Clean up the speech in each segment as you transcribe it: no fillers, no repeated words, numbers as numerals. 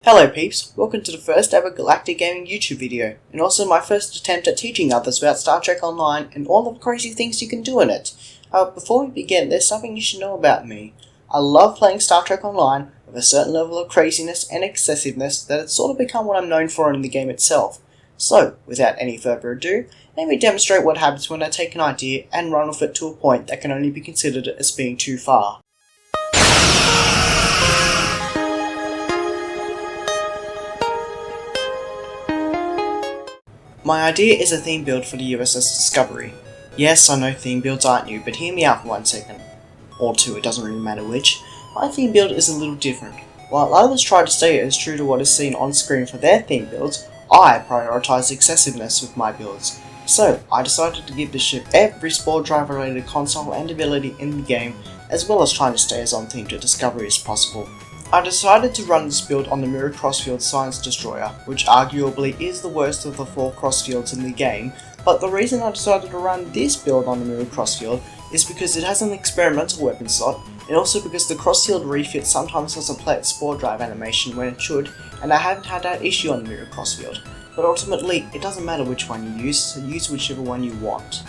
Hello peeps, welcome to the first ever Galactic Gaming YouTube video, and also my first attempt at teaching others about Star Trek Online and all the crazy things you can do in it. Before we begin, there's something you should know about me. I love playing Star Trek Online with a certain level of craziness and excessiveness that it's sort of become what I'm known for in the game itself. So, without any further ado, let me demonstrate what happens when I take an idea and run with it to a point that can only be considered as being too far. My idea is a theme build for the USS Discovery. Yes, I know theme builds aren't new, but hear me out for 1 second. Or 2, it doesn't really matter which. My theme build is a little different. While others try to stay as true to what is seen on screen for their theme builds, I prioritise excessiveness with my builds. So, I decided to give the ship every spore drive related console and ability in the game, as well as trying to stay as on theme to Discovery as possible. I decided to run this build on the Mirror Crossfield Science Destroyer, which arguably is the worst of the 4 crossfields in the game, but the reason I decided to run this build on the Mirror Crossfield is because it has an experimental weapon slot, and also because the crossfield refit sometimes has a plate spore drive animation when it should, and I haven't had that issue on the Mirror Crossfield. But ultimately, it doesn't matter which one you use, so use whichever one you want.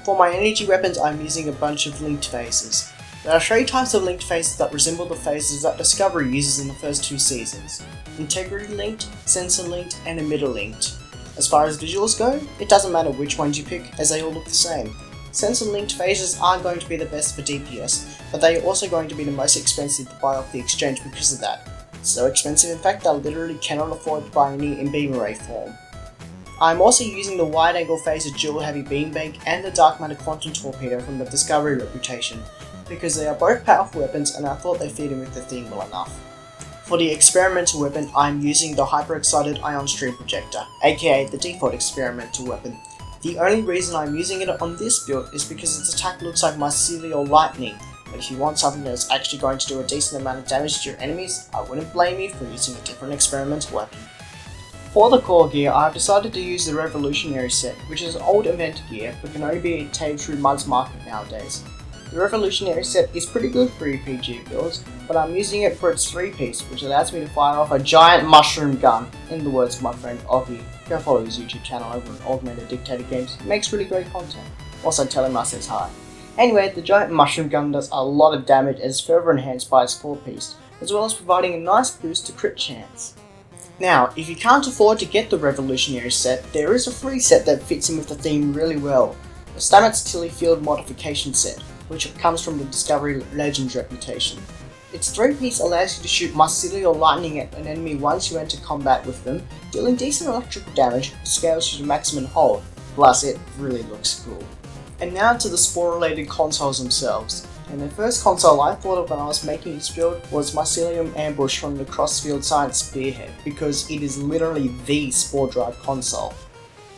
For my energy weapons, I'm using a bunch of linked phases. There are 3 types of linked phases that resemble the phases that Discovery uses in the first 2 seasons: integrity linked, sensor linked, and emitter linked. As far as visuals go, it doesn't matter which ones you pick, as they all look the same. Sensor linked phases are going to be the best for DPS, but they are also going to be the most expensive to buy off the exchange because of that. So expensive in fact that I literally cannot afford to buy any in beam array form. I'm also using the wide angle phaser dual heavy beam bank and the dark matter quantum torpedo from the Discovery reputation, because they are both powerful weapons and I thought they fit in with the theme well enough. For the experimental weapon, I'm using the hyper-excited ion stream projector, aka the default experimental weapon. The only reason I'm using it on this build is because its attack looks like mycelial lightning, but if you want something that's actually going to do a decent amount of damage to your enemies, I wouldn't blame you for using a different experimental weapon. For the core gear, I've decided to use the Revolutionary set, which is old event gear but can only be obtained through Mud's Market nowadays. The Revolutionary set is pretty good for EPG builds, but I'm using it for its 3-piece, which allows me to fire off a giant mushroom gun, in the words of my friend Augie. Go follow his YouTube channel over at Augmented Dictator Games, he makes really great content. Also tell him I says hi. Anyway, the giant mushroom gun does a lot of damage and is further enhanced by its 4-piece, as well as providing a nice boost to crit chance. Now, if you can't afford to get the Revolutionary set, there is a free set that fits in with the theme really well, the Stamets Tilly Field Modification set, which comes from the Discovery Legends reputation. Its 3-piece allows you to shoot mycelial lightning at an enemy once you enter combat with them, dealing decent electrical damage, which scales you to maximum hold, plus it really looks cool. And now to the spore related consoles themselves. And the first console I thought of when I was making this build was Mycelium Ambush from the Crossfield Science Spearhead, because it is literally the spore drive console.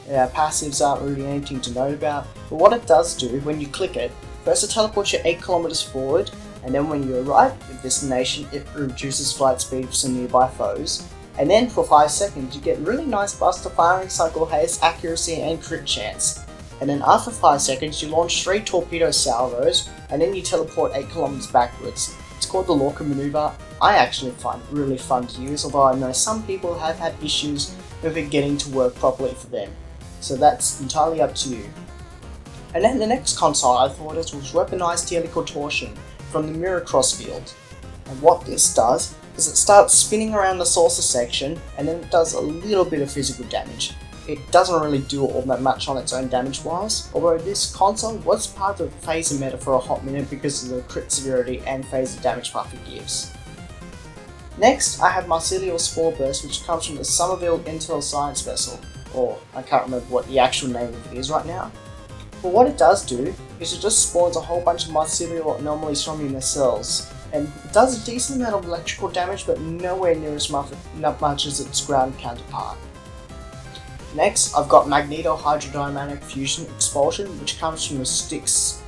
Passives aren't really anything to note about, but what it does do when you click it, first it teleports you 8 kilometers forward, and then when you arrive at your destination it reduces flight speed for some nearby foes, and then for 5 seconds you get really nice bust to firing cycle haste, accuracy and crit chance. And then after 5 seconds you launch 3 torpedo salvos, and then you teleport 8 kilometers backwards. It's called the Lorca maneuver. I actually find it really fun to use, although I know some people have had issues with it getting to work properly for them. So that's entirely up to you. And then the next console I thought of was Weaponized Helical Torsion from the Mirror Crossfield. And what this does is it starts spinning around the saucer section, and then it does a little bit of physical damage. It doesn't really do all that much on its own damage wise, although this console was part of the phaser meta for a hot minute because of the crit severity and phaser damage buff it gives. Next, I have Mycelial Spore Burst, which comes from the Somerville Intel Science Vessel, or I can't remember what the actual name of it is right now. But what it does do is it just spawns a whole bunch of mycelial anomalies from your nacelles, and it does a decent amount of electrical damage but nowhere near as much as its ground counterpart. Next, I've got Magneto-Hydrodynamic Fusion Expulsion, which comes from the Sticks?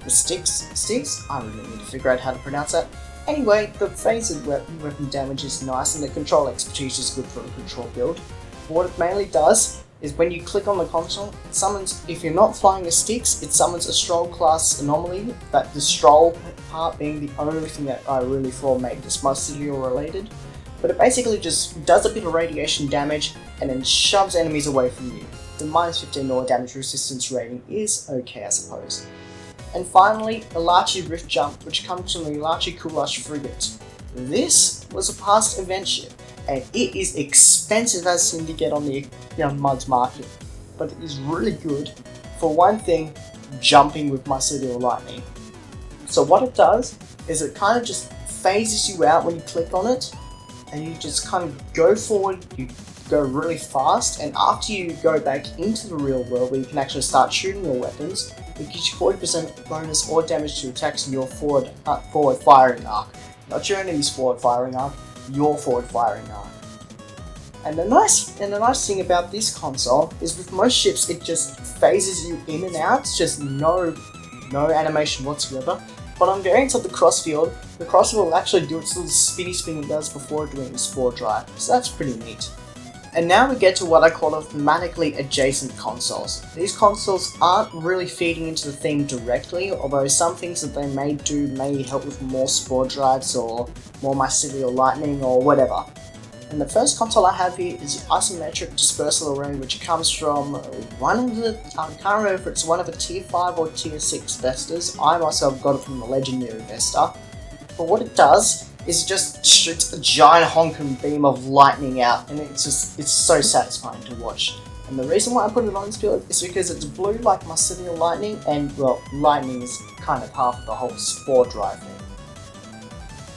I really need to figure out how to pronounce that. Anyway, the phaser weapon damage is nice and the control expertise is good for a control build. But what it mainly does is when you click on the console, it summons, if you're not flying the sticks, it summons a Stroll class anomaly, that the Stroll part being the only thing that I really thought made this mycelial related. but it basically just does a bit of radiation damage and then shoves enemies away from you. The minus 15 or damage resistance rating is okay, I suppose. And finally, the Larchi Rift Jump, which comes from the Larchi Kulash frigate. This was a past event ship, and it is expensive as sin to get on the MUDs market, but it is really good. For one thing, jumping with Mycelial Lightning. So what it does is it kind of just phases you out when you click on it, and you just kind of go forward, you go really fast, and after you go back into the real world where you can actually start shooting your weapons, it gives you 40% bonus or damage to attacks in your forward firing arc. Not your enemy's forward firing arc, your forward firing arc. And the nice thing about this console is with most ships it just phases you in and out, it's just no animation whatsoever. But on variants of the Crossfield, the Crossfield will actually do its little spinny spin it does before doing the spore drive, so that's pretty neat. And now we get to what I call the thematically adjacent consoles. These consoles aren't really feeding into the theme directly, although some things that they may do may help with more spore drives or more Mycelial Lightning or whatever. And the first console I have here is the Isometric Dispersal Array, which comes from one of the, I can't remember if it's one of the tier 5 or tier 6 Vestas. I myself got it from the Legendary Vesta. But what it does is it just shoots a giant honking beam of lightning out, and it's so satisfying to watch. And the reason why I put it on this build is because it's blue like Mycelial Lightning, and well, lightning is kind of half of the whole spore drive thing.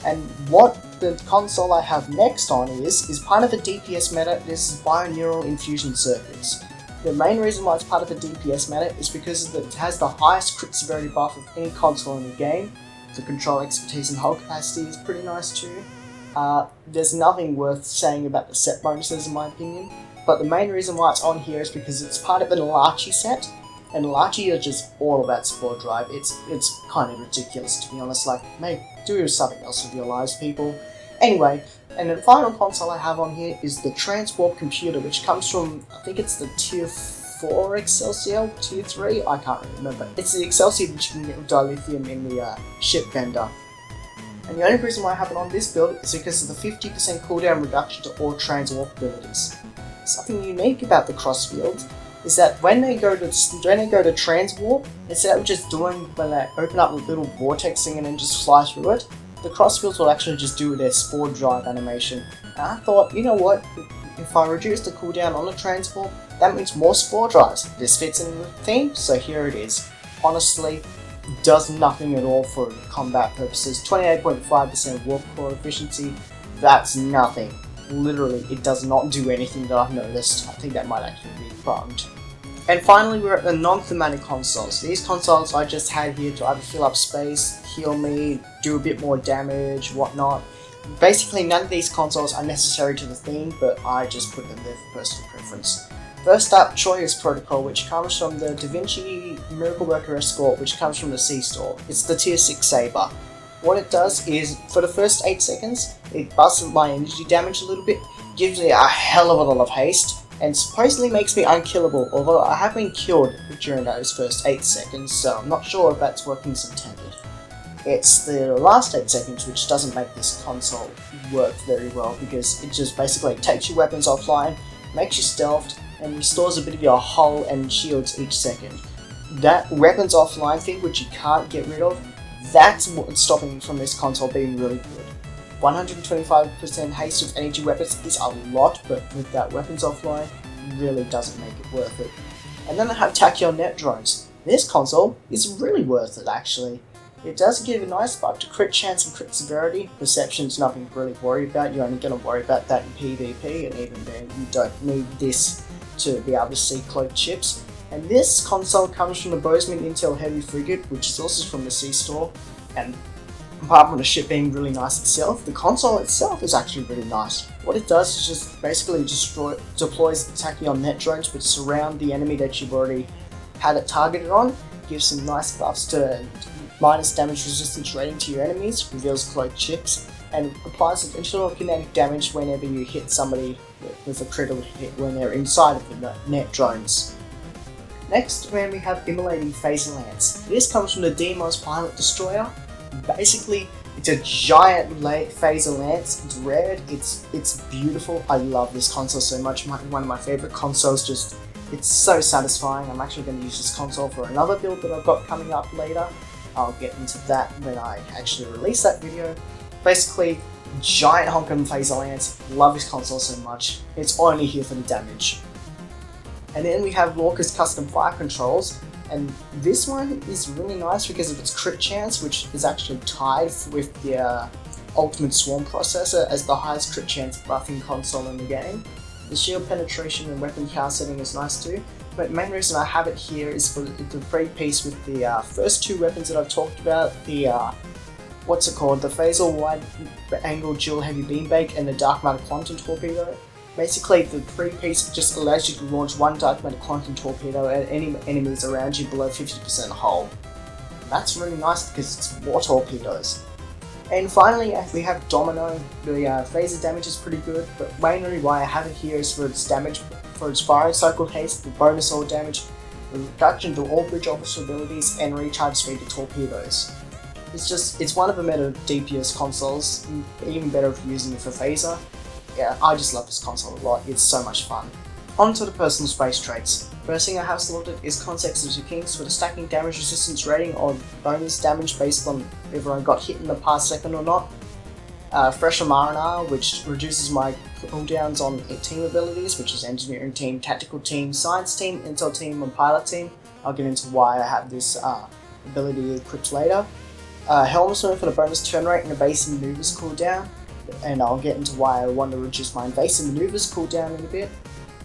And what the console I have next on is part of the DPS meta. This is Bioneural Infusion Circuits. The main reason why it's part of the DPS meta is because it has the highest crit severity buff of any console in the game. The control expertise and hull capacity is pretty nice too. There's nothing worth saying about the set bonuses in my opinion, but the main reason why it's on here is because it's part of an Larchi set, and Larchi are just all about spore drive. It's kind of ridiculous to be honest, like, mate, do something else with your lives, people. Anyway, and the final console I have on here is the Transwarp Computer, which comes from, I think it's the tier 4 Excelsior, tier 3, I can't remember. It's the Excelsior which you can get with dilithium in the ship vendor. And the only reason why I have it on this build is because of the 50% cooldown reduction to all transwarp abilities. Something unique about the Crossfield is that when they go to transwarp, instead of just doing when they open up the little vortex thing and then just fly through it, the Crossfields will actually just do their spore drive animation. And I thought, you know what, if I reduce the cooldown on the transwarp, that means more spore drives. This fits in the theme, so here it is. Honestly, does nothing at all for combat purposes. 28.5% warp core efficiency, that's nothing. Literally, it does not do anything that I've noticed. I think that might actually be bugged. And finally, we're at the non-thematic consoles. These consoles I just had here to either fill up space, heal me, do a bit more damage, whatnot. Basically, none of these consoles are necessary to the theme, but I just put them there for personal preference. First up, Choya's Protocol, which comes from the Da Vinci Miracle Worker Escort, which comes from the C-Store. It's the tier 6 Saber. What it does is, for the first 8 seconds, it busts my energy damage a little bit, gives me a hell of a lot of haste, and supposedly makes me unkillable, although I have been killed during those first 8 seconds, so I'm not sure if that's working as intended. It's the last 8 seconds which doesn't make this console work very well, because it just basically takes your weapons offline, makes you stealthed, and restores a bit of your hull and shields each second. That weapons offline thing, which you can't get rid of, that's what's stopping from this console being really good. 125% haste with energy weapons is a lot, but with that weapons offline, it really doesn't make it worth it. And then I have Tachyon Net Drones. This console is really worth it actually. It does give a nice buff to crit chance and crit severity. Perception's nothing to really worry about, you're only going to worry about that in PvP, and even then you don't need this to be able to see cloaked ships. And this console comes from the Bozeman Intel Heavy Frigate, which is also from the C-Store, and apart from the ship being really nice itself, the console itself is actually really nice. What it does is just basically deploys Tachyon Net Drones which surround the enemy that you've already had it targeted on, gives some nice buffs to minus damage resistance rating to your enemies, reveals cloaked ships, and applies additional kinetic damage whenever you hit somebody with a critical hit when they're inside of the net drones. Next, we have Immolating Phaser Lance. This comes from the Demos Pilot Destroyer. Basically, It's a giant phaser lance. It's red. It's beautiful. I love this console so much. One of my favorite consoles. It's so satisfying. I'm actually going to use this console for another build that I've got coming up later. I'll get into that when I actually release that video. Basically, giant honking phaser lance. Love this console so much. It's only here for the damage. And then we have Lorca's custom fire controls. And this one is really nice because of its crit chance, which is actually tied with the Ultimate Swarm processor as the highest crit chance buffing console in the game. The shield penetration and weapon power setting is nice too, but the main reason I have it here is for the free piece with the first two weapons that I've talked about, the the phaser wide angle dual heavy beambag and the dark matter quantum torpedo. Basically, the free piece just allows you to launch one dark matter quantum torpedo at any enemies around you below 50% hull. That's really nice because it's more torpedoes. And finally, we have Domino. The phaser damage is pretty good, but mainly why I have it here is for its damage, for its firing cycle haste, the bonus all damage, the reduction to all bridge officer abilities, and recharge speed to torpedoes. It's one of the better DPS consoles, even better if you're using it for phaser. Yeah, I just love this console a lot, it's so much fun. On to the personal space traits. First thing I have selected is Context of the Kings for the stacking damage resistance rating or bonus damage based on whether I got hit in the past second or not. Fresher Marinar, which reduces my cooldowns on team abilities, which is Engineering Team, Tactical Team, Science Team, Intel Team, and Pilot Team. I'll get into why I have this ability equipped later. Helmsman for the bonus turn rate and evasive maneuvers cooldown, and I'll get into why I want to reduce my invasive maneuvers cooldown in a bit.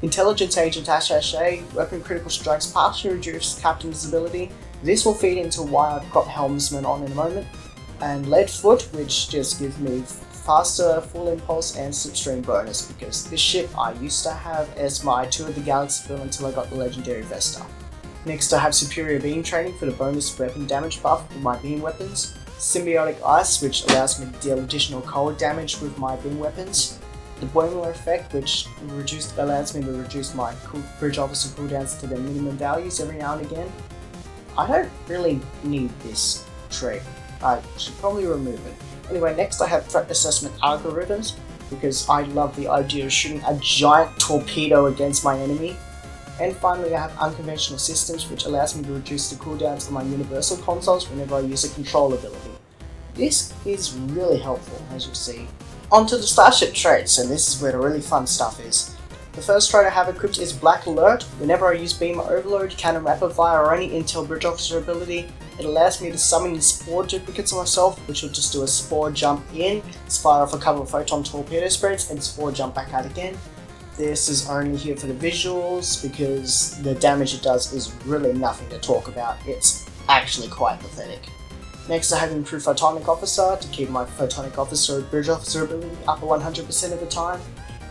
Intelligence Agent Attaché, weapon critical strikes partially reduce Captain's ability. This will feed into why I've got Helmsman on in a moment. And Leadfoot, which just gives me faster full impulse and slipstream bonus, because this ship I used to have as my Tour of the Galaxy build until I got the legendary Vesta. Next I have Superior Beam Training for the bonus weapon damage buff with my beam weapons. Symbiotic Ice, which allows me to deal additional cold damage with my beam weapons. The Boiler Effect, which allows me to reduce my bridge officer cooldowns to their minimum values every now and again. I don't really need this trait. I should probably remove it. Anyway, next I have Threat Assessment Algorithms, because I love the idea of shooting a giant torpedo against my enemy. And finally I have Unconventional Systems, which allows me to reduce the cooldowns on my universal consoles whenever I use a control ability. This is really helpful, as you'll see. Onto the Starship traits, and this is where the really fun stuff is. The first trait I have equipped is Black Alert. Whenever I use Beam Overload, Cannon Rapid Fire, or any Intel Bridge Officer ability, it allows me to summon the Spore duplicates of myself, which will just do a Spore jump in, fire off a couple of Photon Torpedo spreads, and Spore jump back out again. This is only here for the visuals, because the damage it does is really nothing to talk about. It's actually quite pathetic. Next I have Improved Photonic Officer to keep my Photonic Officer Bridge Officer ability up 100% of the time.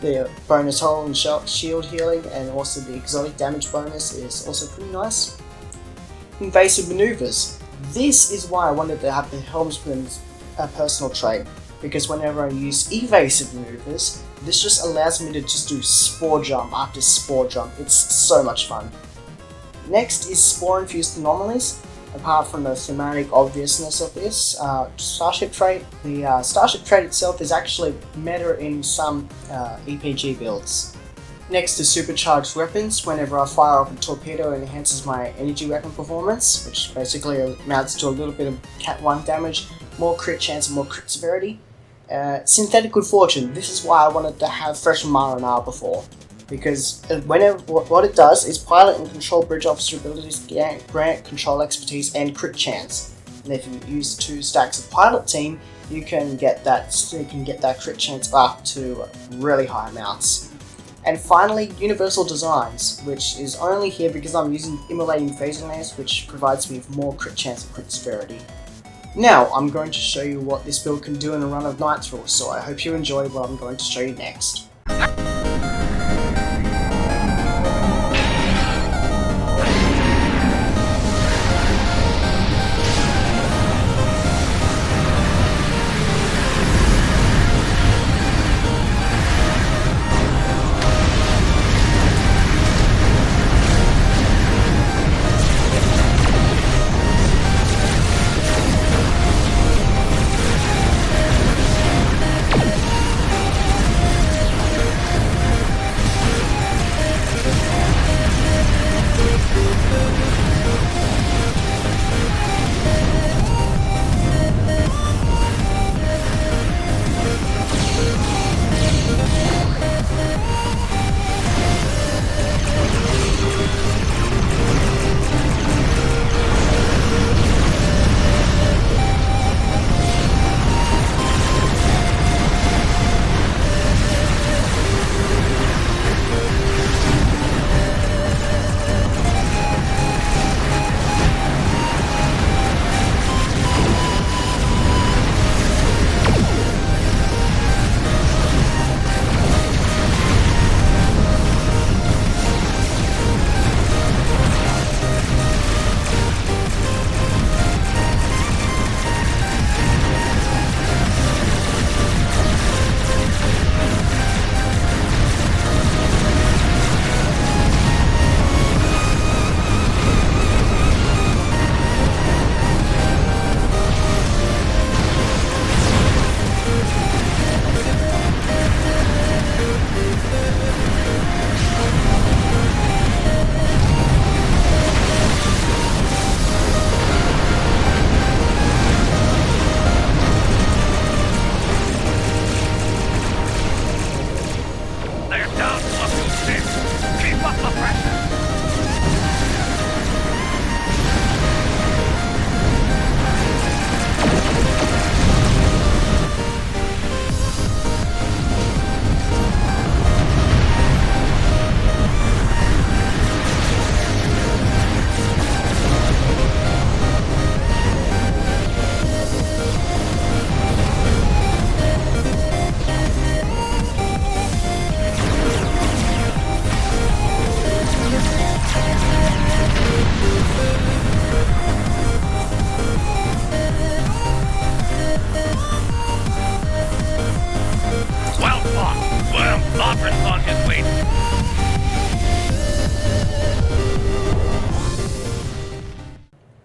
The bonus hull and shield healing and also the exotic damage bonus is also pretty nice. Invasive Maneuvers. This is why I wanted to have the Helmsman's personal trait, because whenever I use evasive maneuvers, this just allows me to just do Spore Jump after Spore Jump. It's so much fun. Next is Spore Infused Anomalies. Apart from the thematic obviousness of this Starship trait, the Starship trait itself is actually meta in some EPG builds. Next is Supercharged Weapons. Whenever I fire off a torpedo, it enhances my energy weapon performance, which basically amounts to a little bit of Cat 1 damage, more crit chance and more crit severity. Synthetic Good Fortune. This is why I wanted to have Fresh Marinar before, because what it does is pilot and control bridge officer abilities grant control expertise and crit chance. And if you use 2 stacks of pilot team, you can get that crit chance up to really high amounts. And finally, Universal Designs, which is only here because I'm using Immolating Phaser Lance, which provides me with more crit chance and crit severity. Now, I'm going to show you what this build can do in a run of Night Thrall, so I hope you enjoy what I'm going to show you next.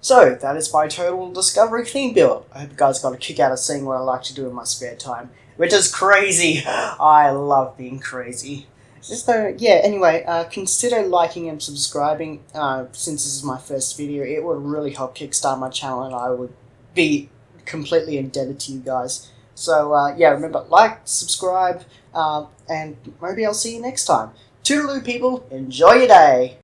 So, that is my total Discovery theme build. I hope you guys got a kick out of seeing what I like to do in my spare time, which is crazy. I love being crazy. So, yeah, anyway, consider liking and subscribing, since this is my first video. It would really help kickstart my channel, and I would be completely indebted to you guys. So, yeah, remember, like, subscribe, and maybe I'll see you next time. Toodaloo, people. Enjoy your day.